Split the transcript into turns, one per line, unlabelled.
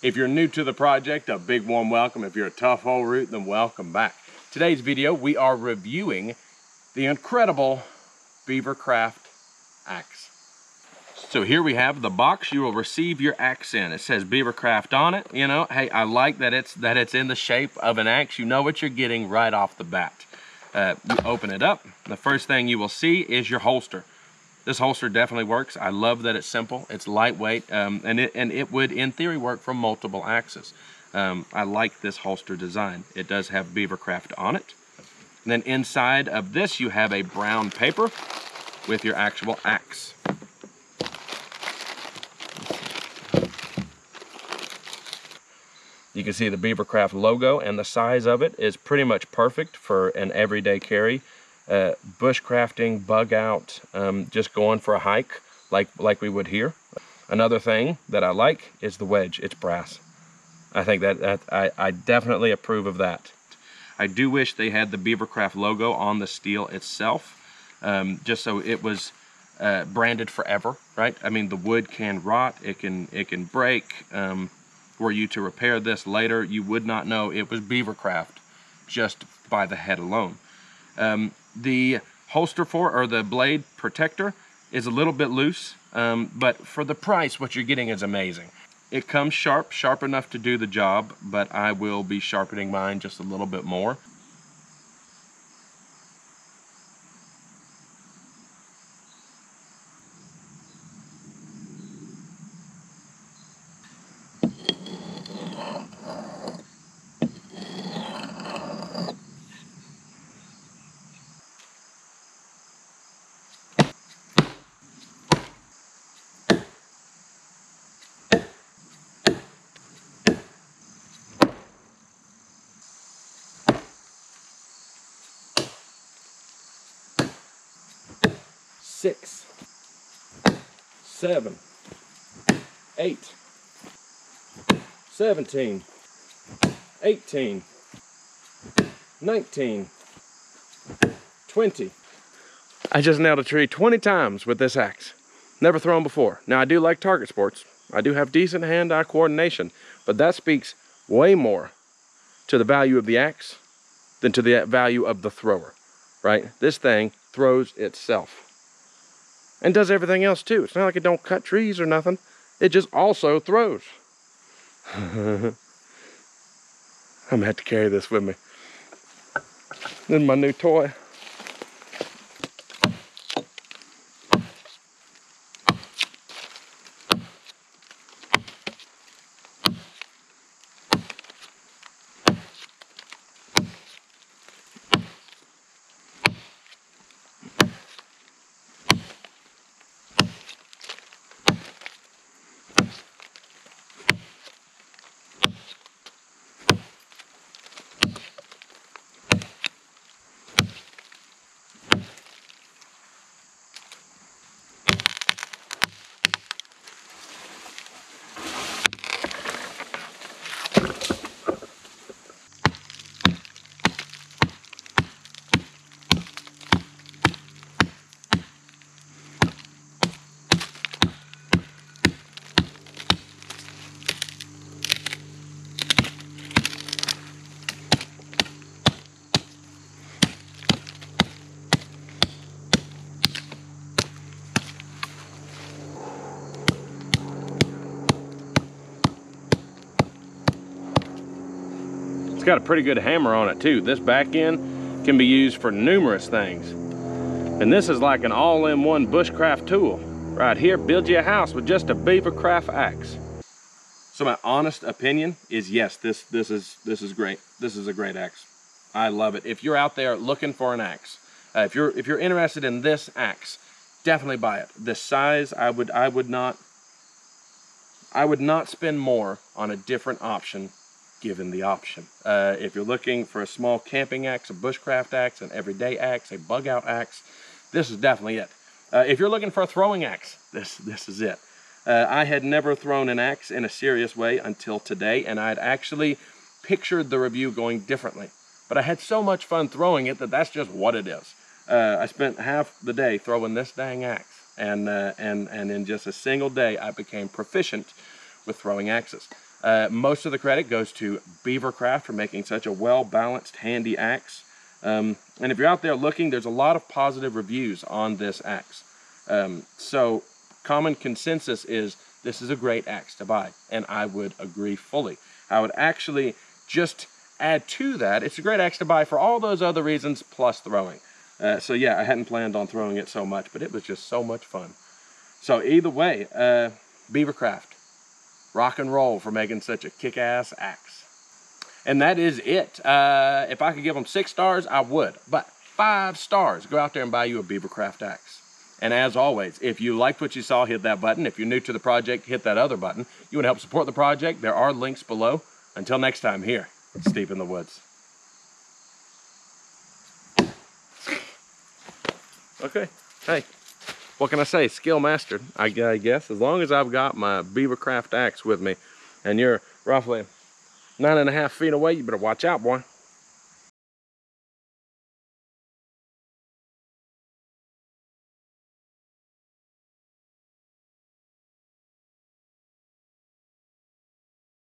If you're new to the project, a big warm welcome. If you're a tough old root, then welcome back. Today's video, we are reviewing the incredible Beavercraft axe. So here we have the box you will receive your axe in. It says Beavercraft on it. You know, hey, I like that it's in the shape of an axe. You know what you're getting right off the bat. You open it up. The first thing you will see is your holster. This holster definitely works. I love that it's simple, it's lightweight, and it would, in theory, work for multiple axes. I like this holster design. It does have Beavercraft on it. And then inside of this, you have a brown paper with your actual axe. You can see the Beavercraft logo, and the size of it is pretty much perfect for an everyday carry. Bushcrafting, bug out, just going for a hike like we would here. Another thing that I like is the wedge. It's brass. I think I definitely approve of that. I do wish they had the Beavercraft logo on the steel itself, just so it was branded forever, right? I mean, the wood can rot, it can break. Were you to repair this later, you would not know it was Beavercraft just by the head alone. The holster or the blade protector is a little bit loose, but for the price, what you're getting is amazing. It comes sharp enough to do the job, but I will be sharpening mine just a little bit more. Six, 7, 8, 17, 18, 19, 20. I just nailed a tree 20 times with this axe. Never thrown before. Now, I do like target sports. I do have decent hand-eye coordination, but that speaks way more to the value of the axe than to the value of the thrower, right? This thing throws itself. And does everything else too. It's not like it don't cut trees or nothing. It just also throws. I'm gonna have to carry this with me. This is my new toy. It's got a pretty good hammer on it too. This back end can be used for numerous things. And this is like an all-in-one bushcraft tool. Right here, build you a house with just a Beavercraft axe. So my honest opinion is yes, this is great. This is a great axe. I love it. If you're out there looking for an axe, if you're interested in this axe, definitely buy it. This size, I would not spend more on a different option given the option. If you're looking for a small camping axe, a bushcraft axe, an everyday axe, a bug out axe, this is definitely it. If you're looking for a throwing axe, this is it. I had never thrown an axe in a serious way until today, and I'd actually pictured the review going differently. But I had so much fun throwing it that's just what it is. I spent half the day throwing this dang axe, and in just a single day, I became proficient with throwing axes. Most of the credit goes to Beavercraft for making such a well-balanced, handy axe. And if you're out there looking, there's a lot of positive reviews on this axe. So common consensus is this is a great axe to buy, and I would agree fully. I would actually just add to that, it's a great axe to buy for all those other reasons plus throwing. So yeah, I hadn't planned on throwing it so much, but it was just so much fun. So either way, Beavercraft, rock and roll for making such a kick-ass axe. And that is it. If I could give them 6 stars, I would. But 5 stars, go out there and buy you a Beavercraft axe. And as always, if you liked what you saw, hit that button. If you're new to the project, hit that other button. You want to help support the project, there are links below. Until next time, here, Steve in the Woods. Okay, hey, what can I say? Skill mastered, I guess. As long as I've got my Beavercraft axe with me and you're roughly 9.5 feet away, you better watch out, boy.